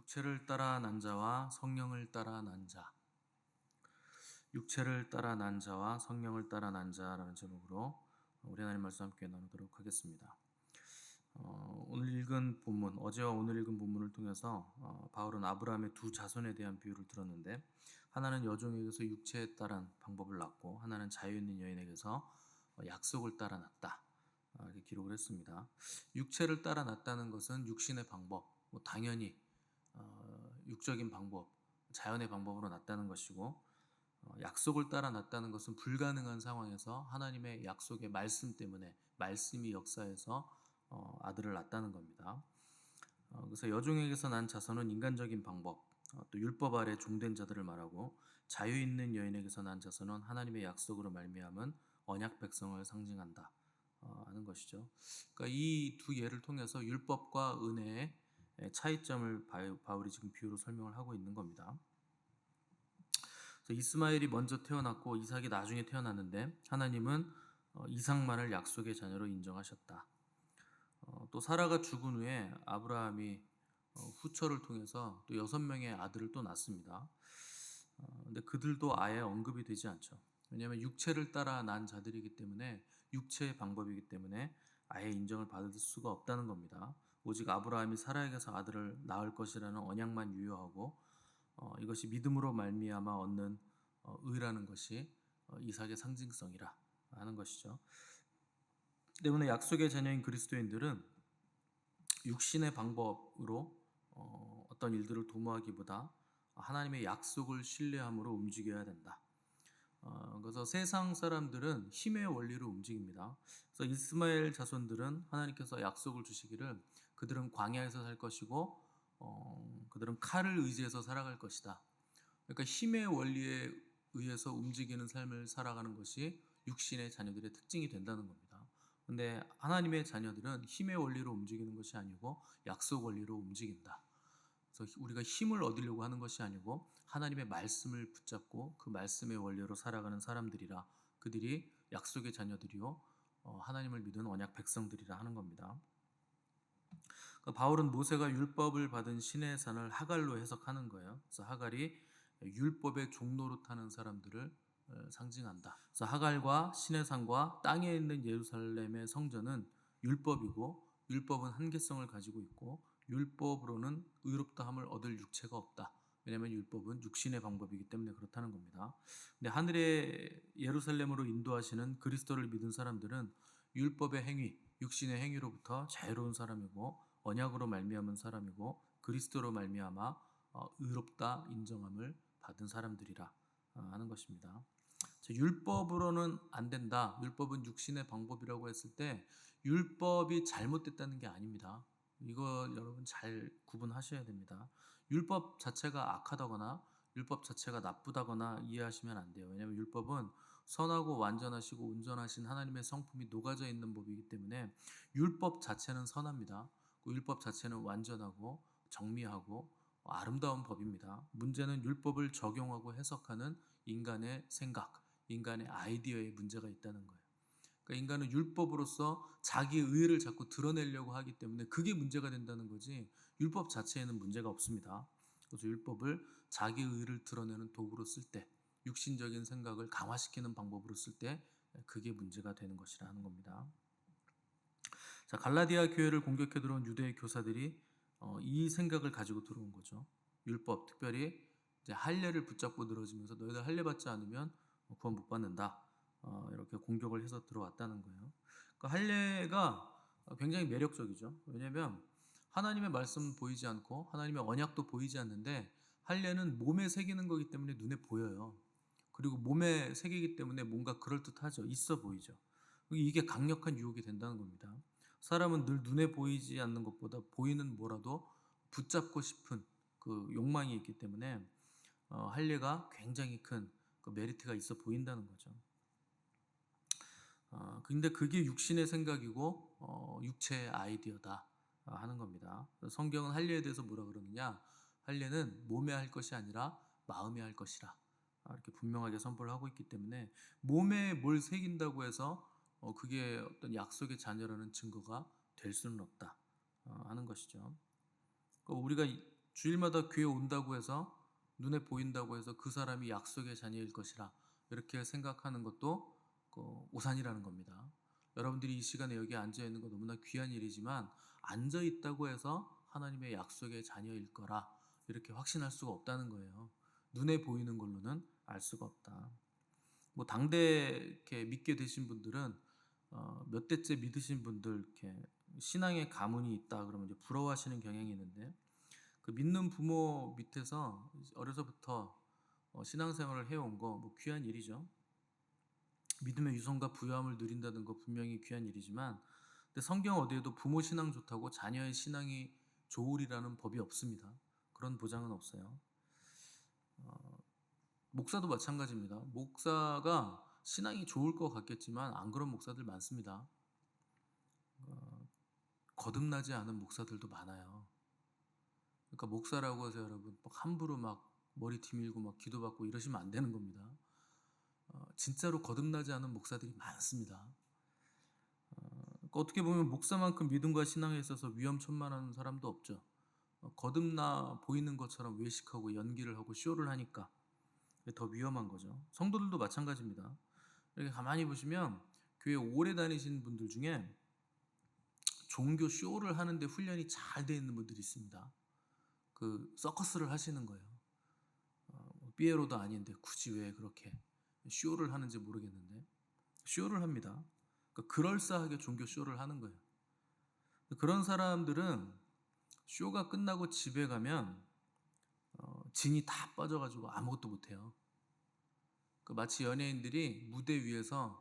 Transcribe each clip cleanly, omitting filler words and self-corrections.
육체를 따라 난 자와 성령을 따라 난 자. 육체를 따라 난 자와 성령을 따라 난 자라는 제목으로 우리 하나님 말씀 함께 나누도록 하겠습니다. 오늘 읽은 본문, 어제와 오늘 읽은 본문을 통해서 바울은 아브라함의 두 자손에 대한 비유를 들었는데, 하나는 여종에게서 육체에 따른 방법을 낳고 하나는 자유 있는 여인에게서 약속을 따라 낳았다, 이렇게 기록을 했습니다. 육체를 따라 낳았다는 것은 육신의 방법, 당연히 육적인 방법, 자연의 방법으로 낳았다는 것이고, 약속을 따라 낳았다는 것은 불가능한 상황에서 하나님의 약속의 말씀 때문에, 말씀이 역사해서 아들을 낳았다는 겁니다. 그래서 여종에게서 난 자손은 인간적인 방법, 또 율법 아래 종된 자들을 말하고, 자유 있는 여인에게서 난 자손은 하나님의 약속으로 말미암은 언약 백성을 상징한다 하는 것이죠. 그러니까 이 두 예를 통해서 율법과 은혜의 차이점을 바울이 지금 비유로 설명을 하고 있는 겁니다. 이스마엘이 먼저 태어났고 이삭이 나중에 태어났는데, 하나님은 이삭만을 약속의 자녀로 인정하셨다. 또 사라가 죽은 후에 아브라함이 후처를 통해서 또 6명의 아들을 또 낳습니다. 근데 그들도 아예 언급이 되지 않죠. 왜냐하면 육체를 따라 난 자들이기 때문에, 육체의 방법이기 때문에 아예 인정을 받을 수가 없다는 겁니다. 오직 아브라함이 사라에게서 아들을 낳을 것이라는 언약만 유효하고, 이것이 믿음으로 말미암아 얻는 의라는 것이 이삭의 상징성이라 하는 것이죠. 때문에 약속의 자녀인 그리스도인들은 육신의 방법으로 어떤 일들을 도모하기보다 하나님의 약속을 신뢰함으로 움직여야 된다. 그래서 세상 사람들은 힘의 원리로 움직입니다. 그래서 이스마엘 자손들은 하나님께서 약속을 주시기를 그들은 광야에서 살 것이고 그들은 칼을 의지해서 살아갈 것이다. 그러니까 힘의 원리에 의해서 움직이는 삶을 살아가는 것이 육신의 자녀들의 특징이 된다는 겁니다. 근데 하나님의 자녀들은 힘의 원리로 움직이는 것이 아니고 약속 원리로 움직인다. 그래서 우리가 힘을 얻으려고 하는 것이 아니고 하나님의 말씀을 붙잡고 그 말씀의 원리로 살아가는 사람들이라, 그들이 약속의 자녀들이요 하나님을 믿은 언약 백성들이라 하는 겁니다. 그러니까 바울은 모세가 율법을 받은 시내 산을 하갈로 해석하는 거예요. 그래서 하갈이 율법의 종로로 타는 사람들을 상징한다. 그래서 하갈과 시내산과 땅에 있는 예루살렘의 성전은 율법이고, 율법은 한계성을 가지고 있고, 율법으로는 의롭다함을 얻을 육체가 없다. 왜냐하면 율법은 육신의 방법이기 때문에 그렇다는 겁니다. 근데 하늘의 예루살렘으로 인도하시는 그리스도를 믿은 사람들은 율법의 행위, 육신의 행위로부터 자유로운 사람이고, 언약으로 말미암은 사람이고, 그리스도로 말미암아 의롭다 인정함을 받은 사람들이라 하는 것입니다. 율법으로는 안 된다, 율법은 육신의 방법이라고 했을 때 율법이 잘못됐다는 게 아닙니다. 이거 여러분 잘 구분하셔야 됩니다. 율법 자체가 악하다거나 율법 자체가 나쁘다거나 이해하시면 안 돼요. 왜냐하면 율법은 선하고 완전하시고 온전하신 하나님의 성품이 녹아져 있는 법이기 때문에 율법 자체는 선합니다. 그 율법 자체는 완전하고 정미하고 아름다운 법입니다. 문제는 율법을 적용하고 해석하는 인간의 생각, 인간의 아이디어에 문제가 있다는 거예요. 그러니까 인간은 율법으로서 자기 의를 자꾸 드러내려고 하기 때문에 그게 문제가 된다는 거지, 율법 자체에는 문제가 없습니다. 그래서 율법을 자기 의를 드러내는 도구로 쓸 때, 육신적인 생각을 강화시키는 방법으로 쓸 때 그게 문제가 되는 것이라 하는 겁니다. 자, 갈라디아 교회를 공격해 들어온 유대 교사들이 이 생각을 가지고 들어온 거죠. 율법, 특별히 이제 할례를 붙잡고 늘어지면서 너희들 할례 받지 않으면 구원 못 받는다, 이렇게 공격을 해서 들어왔다는 거예요. 그 할례가 굉장히 매력적이죠. 왜냐하면 하나님의 말씀 보이지 않고 하나님의 언약도 보이지 않는데, 할례는 몸에 새기는 거기 때문에 눈에 보여요. 그리고 몸에 새기기 때문에 뭔가 그럴듯하죠. 있어 보이죠. 이게 강력한 유혹이 된다는 겁니다. 사람은 늘 눈에 보이지 않는 것보다 보이는 뭐라도 붙잡고 싶은 그 욕망이 있기 때문에 할례가 굉장히 큰 그 메리트가 있어 보인다는 거죠. 근데 그게 육신의 생각이고 육체의 아이디어다 하는 겁니다. 성경은 할례에 대해서 뭐라 그러느냐? 할례는 몸에 할 것이 아니라 마음에 할 것이라 이렇게 분명하게 선포를 하고 있기 때문에, 몸에 뭘 새긴다고 해서 그게 어떤 약속의 자녀라는 증거가 될 수는 없다 하는 것이죠. 그러니까 우리가 주일마다 교회 온다고 해서 눈에 보인다고 해서 그 사람이 약속의 자녀일 것이라 이렇게 생각하는 것도 오산이라는 겁니다. 여러분들이 이 시간에 여기 앉아 있는 거 너무나 귀한 일이지만 앉아 있다고 해서 하나님의 약속의 자녀일 거라 이렇게 확신할 수가 없다는 거예요. 눈에 보이는 걸로는 알 수가 없다. 뭐 당대 이렇게 믿게 되신 분들은 몇 대째 믿으신 분들 이렇게 신앙의 가문이 있다 그러면 이제 부러워하시는 경향이 있는데 그 믿는 부모 밑에서 어려서부터 신앙생활을 해온 거 뭐 귀한 일이죠. 믿음의 유성과 부유함을 누린다는 거 분명히 귀한 일이지만 근데 성경 어디에도 부모 신앙 좋다고 자녀의 신앙이 좋으리라는 법이 없습니다. 그런 보장은 없어요. 목사도 마찬가지입니다. 목사가 신앙이 좋을 것 같겠지만 안 그런 목사들 많습니다. 거듭나지 않은 목사들도 많아요. 그러니까 목사라고 해서 여러분 막 함부로 막 머리 뒤밀고 막 기도받고 이러시면 안 되는 겁니다. 진짜로 거듭나지 않은 목사들이 많습니다. 그러니까 어떻게 보면 목사만큼 믿음과 신앙에 있어서 위험천만한 사람도 없죠. 거듭나 보이는 것처럼 외식하고 연기를 하고 쇼를 하니까 더 위험한 거죠. 성도들도 마찬가지입니다. 이렇게 가만히 보시면 교회 오래 다니신 분들 중에 종교 쇼를 하는데 훈련이 잘 돼 있는 분들이 있습니다. 그 서커스를 하시는 거예요. 삐에로도 아닌데 굳이 왜 그렇게 쇼를 하는지 모르겠는데 쇼를 합니다. 그러니까 그럴싸하게 종교 쇼를 하는 거예요. 그런 사람들은 쇼가 끝나고 집에 가면 진이 다 빠져가지고 아무것도 못해요. 마치 연예인들이 무대 위에서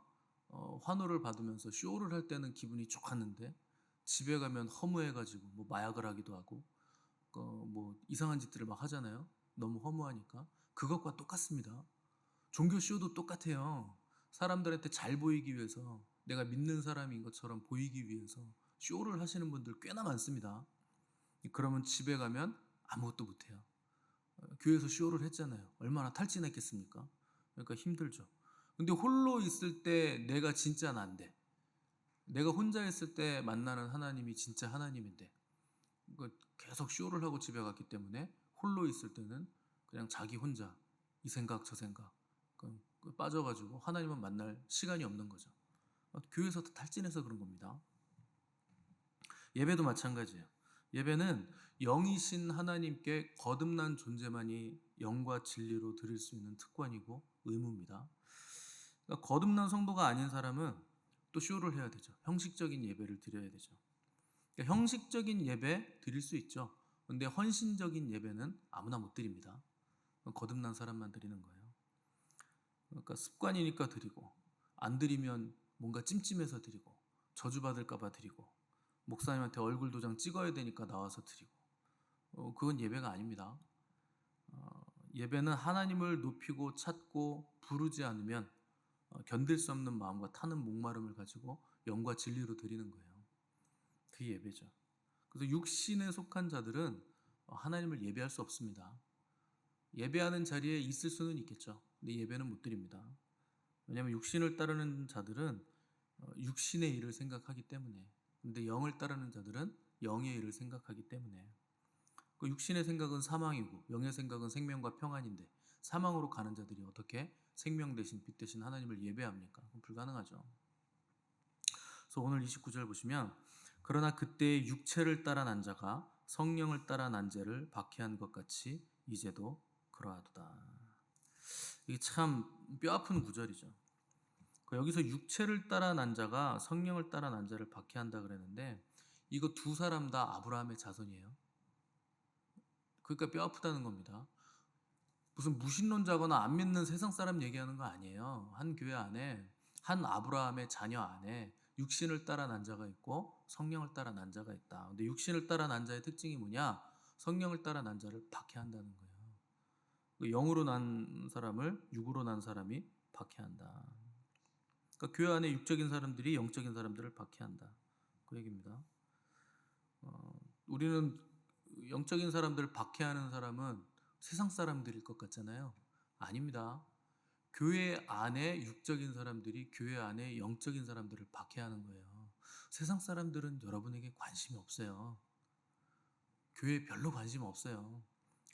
환호를 받으면서 쇼를 할 때는 기분이 좋았는데 집에 가면 허무해가지고 뭐 마약을 하기도 하고 뭐 이상한 짓들을 막 하잖아요. 너무 허무하니까. 그것과 똑같습니다. 종교 쇼도 똑같아요. 사람들한테 잘 보이기 위해서 내가 믿는 사람인 것처럼 보이기 위해서 쇼를 하시는 분들 꽤나 많습니다. 그러면 집에 가면 아무것도 못해요. 교회에서 쇼를 했잖아요. 얼마나 탈진했겠습니까? 그러니까 힘들죠. 근데 홀로 있을 때 내가 진짜 난데 내가 혼자 있을 때 만나는 하나님이 진짜 하나님인데 계속 쇼를 하고 집에 갔기 때문에 홀로 있을 때는 그냥 자기 혼자 이 생각 저 생각 빠져가지고 하나님은 만날 시간이 없는 거죠. 교회에서 탈진해서 그런 겁니다. 예배도 마찬가지예요. 예배는 영이신 하나님께 거듭난 존재만이 영과 진리로 드릴 수 있는 특권이고 의무입니다. 그러니까 거듭난 성도가 아닌 사람은 또 쇼를 해야 되죠. 형식적인 예배를 드려야 되죠. 그러니까 형식적인 예배 드릴 수 있죠. 근데 헌신적인 예배는 아무나 못 드립니다. 거듭난 사람만 드리는 거예요. 그러니까 습관이니까 드리고 안 드리면 뭔가 찜찜해서 드리고 저주받을까 봐 드리고 목사님한테 얼굴 도장 찍어야 되니까 나와서 드리고 그건 예배가 아닙니다. 예배는 하나님을 높이고 찾고 부르지 않으면 견딜 수 없는 마음과 타는 목마름을 가지고 영과 진리로 드리는 거예요. 그게 예배죠. 그래서 육신에 속한 자들은 하나님을 예배할 수 없습니다. 예배하는 자리에 있을 수는 있겠죠. 근데 예배는 못 드립니다. 왜냐하면 육신을 따르는 자들은 육신의 일을 생각하기 때문에 근데 영을 따르는 자들은 영의 일을 생각하기 때문에 그 육신의 생각은 사망이고 영의 생각은 생명과 평안인데 사망으로 가는 자들이 어떻게 생명 대신 빛 대신 하나님을 예배합니까? 불가능하죠. 그래서 오늘 29절 보시면 그러나 그때의 육체를 따라 난 자가 성령을 따라 난 자를 박해한 것 같이 이제도 그러하도다. 이게 참 뼈아픈 구절이죠. 여기서 육체를 따라 난 자가 성령을 따라 난 자를 박해한다 그랬는데 이거 두 사람 다 아브라함의 자손이에요. 그러니까 뼈아프다는 겁니다. 무슨 무신론자거나 안 믿는 세상 사람 얘기하는 거 아니에요. 한 교회 안에 한 아브라함의 자녀 안에 육신을 따라 난 자가 있고 성령을 따라 난 자가 있다. 근데 육신을 따라 난 자의 특징이 뭐냐? 성령을 따라 난 자를 박해한다는 거예요. 영으로 난 사람을 육으로 난 사람이 박해한다. 그러니까 교회 안에 육적인 사람들이 영적인 사람들을 박해한다. 그 얘기입니다. 우리는 영적인 사람들을 박해하는 사람은 세상 사람들일 것 같잖아요. 아닙니다. 교회 안에 육적인 사람들이 교회 안에 영적인 사람들을 박해하는 거예요. 세상 사람들은 여러분에게 관심이 없어요. 교회에 별로 관심 없어요.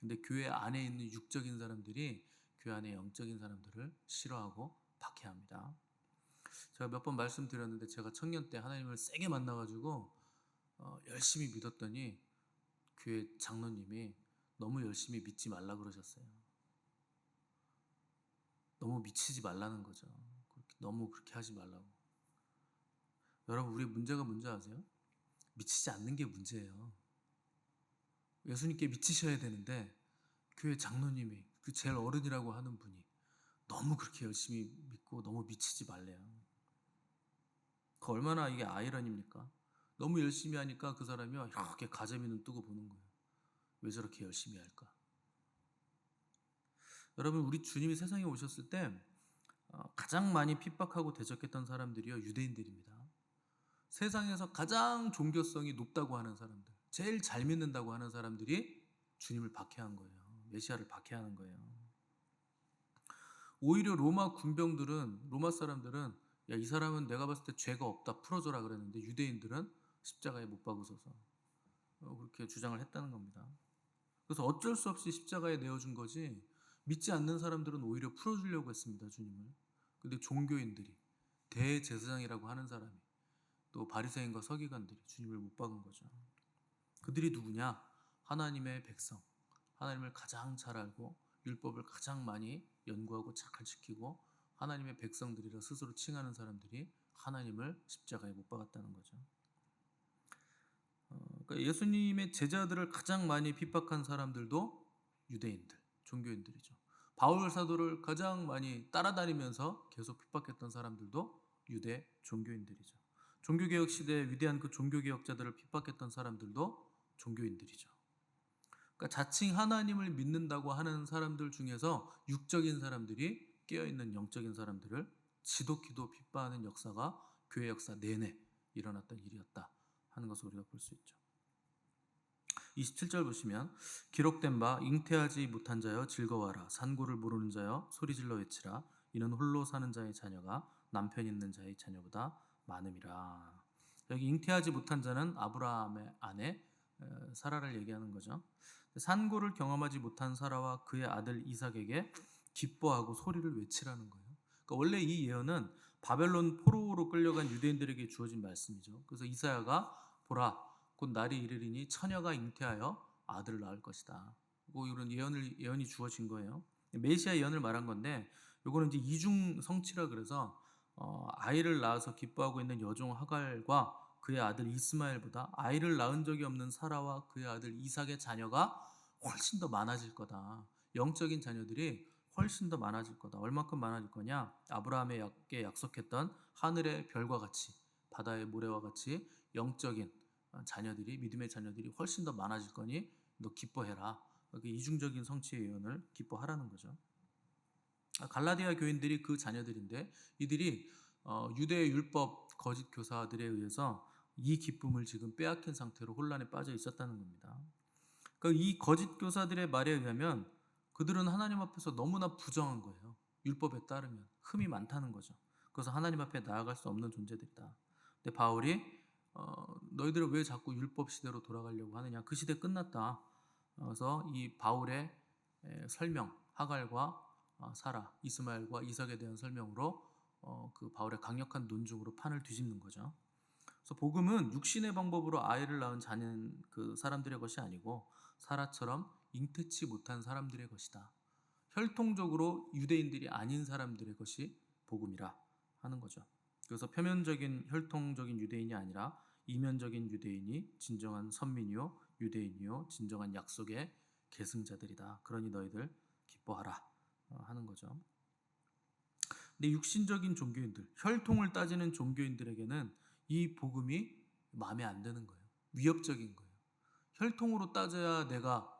근데 교회 안에 있는 육적인 사람들이 교회 안에 영적인 사람들을 싫어하고 박해합니다. 제가 몇 번 말씀드렸는데 제가 청년 때 하나님을 세게 만나가지고 열심히 믿었더니 교회 장로님이 너무 열심히 믿지 말라 그러셨어요. 너무 미치지 말라는 거죠. 너무 그렇게 하지 말라고. 여러분, 우리 문제가 뭔지 아세요? 미치지 않는 게 문제예요. 예수님께 미치셔야 되는데 교회 장로님이, 그 제일 어른이라고 하는 분이 너무 그렇게 열심히 믿고 너무 미치지 말래요. 그 얼마나 이게 아이러니입니까? 너무 열심히 하니까 그 사람이 이렇게 가재미 눈 뜨고 보는 거예요. 왜 저렇게 열심히 할까? 여러분, 우리 주님이 세상에 오셨을 때 가장 많이 핍박하고 대적했던 사람들이요, 유대인들입니다. 세상에서 가장 종교성이 높다고 하는 사람들, 제일 잘 믿는다고 하는 사람들이 주님을 박해한 거예요. 메시아를 박해하는 거예요. 오히려 로마 군병들은, 로마 사람들은 야, 이 사람은 내가 봤을 때 죄가 없다, 풀어줘라 그랬는데 유대인들은 십자가에 못 박으셔서 그렇게 주장을 했다는 겁니다. 그래서 어쩔 수 없이 십자가에 내어준 거지, 믿지 않는 사람들은 오히려 풀어주려고 했습니다, 주님을. 근데 종교인들이, 대제사장이라고 하는 사람이, 또 바리새인과 서기관들이 주님을 못 박은 거죠. 그들이 누구냐? 하나님의 백성, 하나님을 가장 잘 알고 율법을 가장 많이 연구하고 잘 지키고 하나님의 백성들이라 스스로 칭하는 사람들이 하나님을 십자가에 못 박았다는 거죠. 그러니까 예수님의 제자들을 가장 많이 핍박한 사람들도 유대인들, 종교인들이죠. 바울 사도를 가장 많이 따라다니면서 계속 핍박했던 사람들도 유대 종교인들이죠. 종교개혁 시대에 위대한 그 종교개혁자들을 핍박했던 사람들도 종교인들이죠. 그러니까 자칭 하나님을 믿는다고 하는 사람들 중에서 육적인 사람들이 깨어있는 영적인 사람들을 지독히도 핍박하는 역사가 교회 역사 내내 일어났던 일이었다 하는 것을 우리가 볼 수 있죠. 27절 보시면 기록된 바 잉태하지 못한 자여 즐거워하라, 산고를 모르는 자여 소리질러 외치라, 이는 홀로 사는 자의 자녀가 남편 있는 자의 자녀보다 많음이라. 여기 잉태하지 못한 자는 아브라함의 아내 사라를 얘기하는 거죠. 산고를 경험하지 못한 사라와 그의 아들 이삭에게 기뻐하고 소리를 외치라는 거예요. 그러니까 원래 이 예언은 바벨론 포로로 끌려간 유대인들에게 주어진 말씀이죠. 그래서 이사야가 보라, 곧 날이 이르리니 처녀가 잉태하여 아들을 낳을 것이다. 뭐 이런 예언이 주어진 거예요. 메시아 예언을 말한 건데, 요거는 이제 이중 성취라 그래서 아이를 낳아서 기뻐하고 있는 여종 하갈과 그의 아들 이스마엘보다 아이를 낳은 적이 없는 사라와 그의 아들 이삭의 자녀가 훨씬 더 많아질 거다. 영적인 자녀들이 훨씬 더 많아질 거다. 얼마큼 많아질 거냐? 아브라함에게 약속했던 하늘의 별과 같이, 바다의 모래와 같이 영적인 자녀들이, 믿음의 자녀들이 훨씬 더 많아질 거니 너 기뻐해라. 이중적인 성취의 예언을 기뻐하라는 거죠. 갈라디아 교인들이 그 자녀들인데, 이들이 유대 율법 거짓 교사들에 의해서 이 기쁨을 지금 빼앗긴 상태로 혼란에 빠져 있었다는 겁니다. 그러니까 이 거짓 교사들의 말에 의하면 그들은 하나님 앞에서 너무나 부정한 거예요. 율법에 따르면 흠이 많다는 거죠. 그래서 하나님 앞에 나아갈 수 없는 존재들이다. 근데 바울이 너희들은 왜 자꾸 율법 시대로 돌아가려고 하느냐? 그 시대 끝났다. 그래서 이 바울의 설명, 하갈과 사라, 이스마엘과 이삭에 대한 설명으로 그 바울의 강력한 논증으로 판을 뒤집는 거죠. 그래서 복음은 육신의 방법으로 아이를 낳은 자는 그 사람들의 것이 아니고 사라처럼 잉태치 못한 사람들의 것이다. 혈통적으로 유대인들이 아닌 사람들의 것이 복음이라 하는 거죠. 그래서 표면적인 혈통적인 유대인이 아니라 이면적인 유대인이 진정한 선민이요 유대인이요 진정한 약속의 계승자들이다. 그러니 너희들 기뻐하라 하는 거죠. 근데 육신적인 종교인들, 혈통을 따지는 종교인들에게는 이 복음이 마음에 안 드는 거예요. 위협적인 거예요. 혈통으로 따져야 내가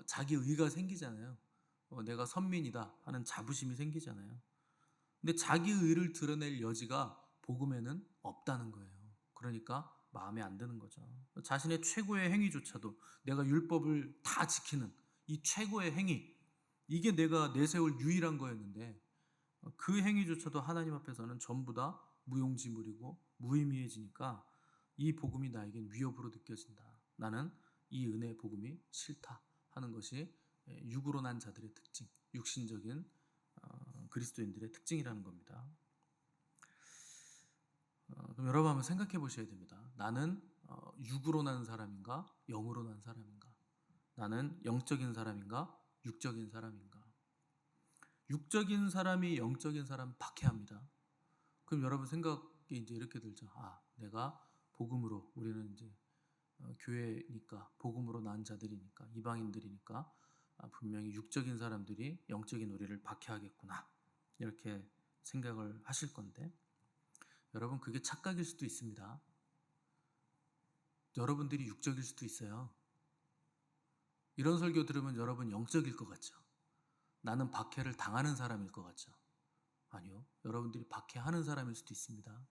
자기 의가 생기잖아요. 내가 선민이다 하는 자부심이 생기잖아요. 근데 자기 의를 드러낼 여지가 복음에는 없다는 거예요. 그러니까 마음에 안 드는 거죠. 자신의 최고의 행위조차도, 내가 율법을 다 지키는 이 최고의 행위, 이게 내가 내세울 유일한 거였는데 그 행위조차도 하나님 앞에서는 전부 다 무용지물이고 무의미해지니까 이 복음이 나에겐 위협으로 느껴진다. 나는 이 은혜의 복음이 싫다 하는 것이 육으로 난 자들의 특징, 육신적인 그리스도인들의 특징이라는 겁니다. 그럼 여러분 한번 생각해 보셔야 됩니다. 나는 육으로 난 사람인가, 영으로 난 사람인가? 나는 영적인 사람인가, 육적인 사람인가? 육적인 사람이 영적인 사람 박해합니다. 그럼 여러분 생각이 이제 이렇게 들죠. 내가 복음으로, 우리는 이제 교회니까 복음으로 난 자들이니까, 이방인들이니까 분명히 육적인 사람들이 영적인 우리를 박해하겠구나, 이렇게 생각을 하실 건데, 여러분 그게 착각일 수도 있습니다. 여러분들이 육적일 수도 있어요. 이런 설교 들으면 여러분 영적일 것 같죠? 나는 박해를 당하는 사람일 것 같죠? 아니요. 여러분들이 박해하는 사람일 수도 있습니다.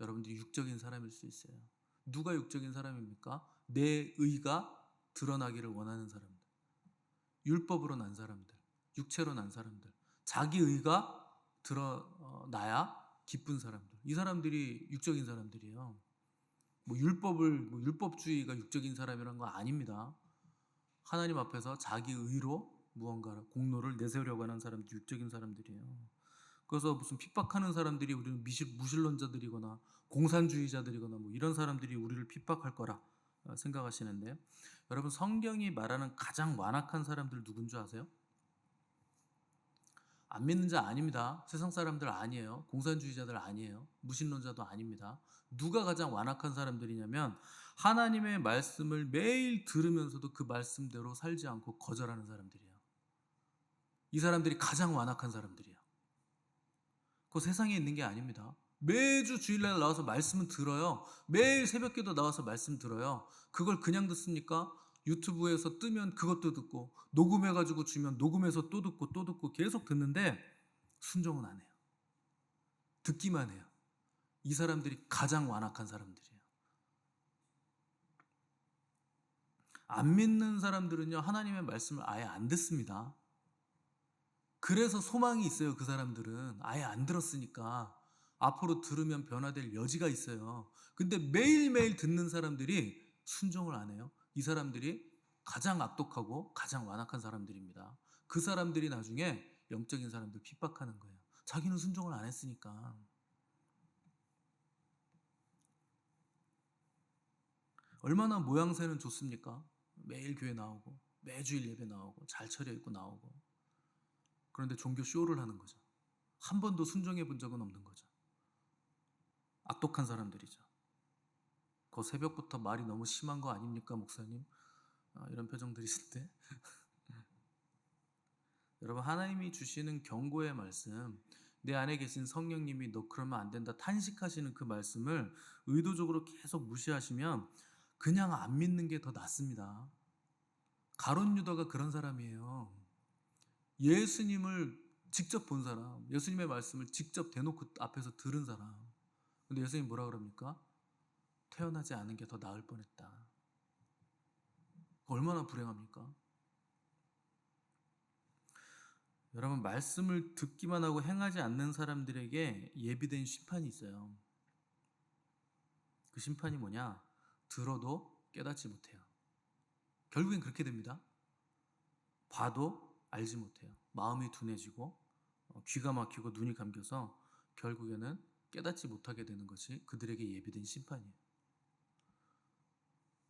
여러분들이 육적인 사람일 수 있어요. 누가 육적인 사람입니까? 내 의가 드러나기를 원하는 사람들, 율법으로 난 사람들, 육체로 난 사람들, 자기 의가 드러나야 기쁜 사람들, 이 사람들이 육적인 사람들이에요. 율법주의가 육적인 사람이라는 거 아닙니다. 하나님 앞에서 자기 의로 무언가 공로를 내세우려고 하는 사람들이 육적인 사람들이에요. 그래서 무슨 핍박하는 사람들이 우리는 무신론자들이거나 공산주의자들이거나 이런 사람들이 우리를 핍박할 거라 생각하시는데, 여러분 성경이 말하는 가장 완악한 사람들 누군 줄 아세요? 안 믿는 자 아닙니다. 세상 사람들 아니에요. 공산주의자들 아니에요. 무신론자도 아닙니다. 누가 가장 완악한 사람들이냐면 하나님의 말씀을 매일 들으면서도 그 말씀대로 살지 않고 거절하는 사람들이에요. 이 사람들이 가장 완악한 사람들이에요. 그 세상에 있는 게 아닙니다. 매주 주일날 나와서 말씀은 들어요. 매일 새벽기도 나와서 말씀 들어요. 그걸 그냥 듣습니까? 유튜브에서 뜨면 그것도 듣고, 녹음해가지고 주면 녹음해서 또 듣고 계속 듣는데 순종은 안 해요. 듣기만 해요. 이 사람들이 가장 완악한 사람들이에요. 안 믿는 사람들은요, 하나님의 말씀을 아예 안 듣습니다. 그래서 소망이 있어요. 그 사람들은 아예 안 들었으니까 앞으로 들으면 변화될 여지가 있어요. 근데 매일매일 듣는 사람들이 순종을 안 해요. 이 사람들이 가장 악독하고 가장 완악한 사람들입니다. 그 사람들이 나중에 영적인 사람들 핍박하는 거예요. 자기는 순종을 안 했으니까. 얼마나 모양새는 좋습니까? 매일 교회 나오고 매주일 예배 나오고 잘 차려입고 나오고. 그런데 종교 쇼를 하는 거죠. 한 번도 순종해 본 적은 없는 거죠. 악독한 사람들이죠. 그 새벽부터 말이 너무 심한 거 아닙니까, 목사님? 이런 표정들이 있을 때 여러분, 하나님이 주시는 경고의 말씀, 내 안에 계신 성령님이 너 그러면 안 된다 탄식하시는 그 말씀을 의도적으로 계속 무시하시면 그냥 안 믿는 게 더 낫습니다. 가룟 유다가 그런 사람이에요. 예수님을 직접 본 사람, 예수님의 말씀을 직접 대놓고 앞에서 들은 사람. 근데 예수님 뭐라 그럽니까? 태어나지 않은 게 더 나을 뻔했다. 얼마나 불행합니까? 여러분, 말씀을 듣기만 하고 행하지 않는 사람들에게 예비된 심판이 있어요. 그 심판이 뭐냐? 들어도 깨닫지 못해요. 결국엔 그렇게 됩니다. 봐도 알지 못해요. 마음이 둔해지고 귀가 막히고 눈이 감겨서 결국에는 깨닫지 못하게 되는 것이 그들에게 예비된 심판이에요.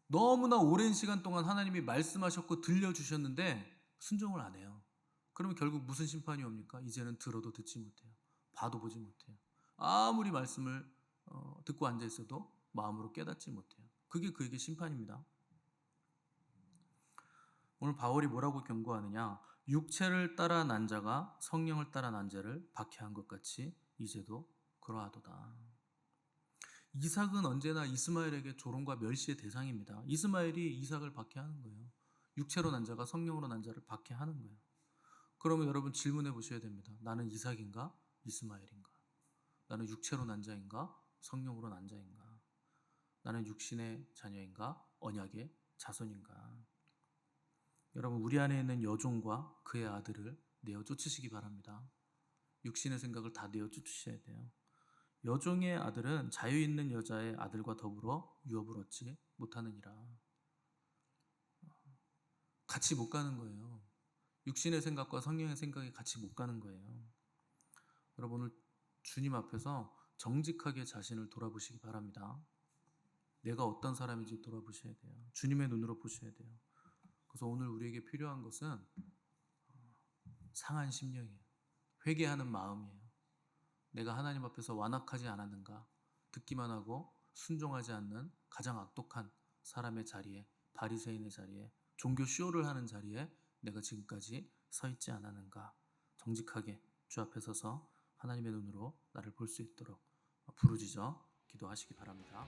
너무나 오랜 시간 동안 하나님이 말씀하셨고 들려주셨는데 순종을 안 해요. 그러면 결국 무슨 심판이 옵니까? 이제는 들어도 듣지 못해요. 봐도 보지 못해요. 아무리 말씀을 듣고 앉아 있어도 마음으로 깨닫지 못해요. 그게 그에게 심판입니다. 오늘 바울이 뭐라고 경고하느냐? 육체를 따라 난 자가 성령을 따라 난 자를 박해한 것 같이 이제도 그러하도다. 이삭은 언제나 이스마엘에게 조롱과 멸시의 대상입니다. 이스마엘이 이삭을 박해하는 거예요. 육체로 난 자가 성령으로 난 자를 박해하는 거예요. 그러면 여러분 질문해 보셔야 됩니다. 나는 이삭인가? 이스마엘인가? 나는 육체로 난 자인가? 성령으로 난 자인가? 나는 육신의 자녀인가? 언약의 자손인가? 여러분, 우리 안에 있는 여종과 그의 아들을 내어 쫓으시기 바랍니다. 육신의 생각을 다 내어 쫓으셔야 돼요. 여종의 아들은 자유 있는 여자의 아들과 더불어 유업을 얻지 못하느니라. 같이 못 가는 거예요. 육신의 생각과 성령의 생각이 같이 못 가는 거예요. 여러분 오늘 주님 앞에서 정직하게 자신을 돌아보시기 바랍니다. 내가 어떤 사람인지 돌아보셔야 돼요. 주님의 눈으로 보셔야 돼요. 그래서 오늘 우리에게 필요한 것은 상한 심령이에요. 회개하는 마음이에요. 내가 하나님 앞에서 완악하지 않았는가? 듣기만 하고 순종하지 않는 가장 악독한 사람의 자리에, 바리새인의 자리에, 종교 쇼를 하는 자리에 내가 지금까지 서 있지 않았는가? 정직하게 주 앞에 서서 하나님의 눈으로 나를 볼 수 있도록 부르짖어 기도하시기 바랍니다.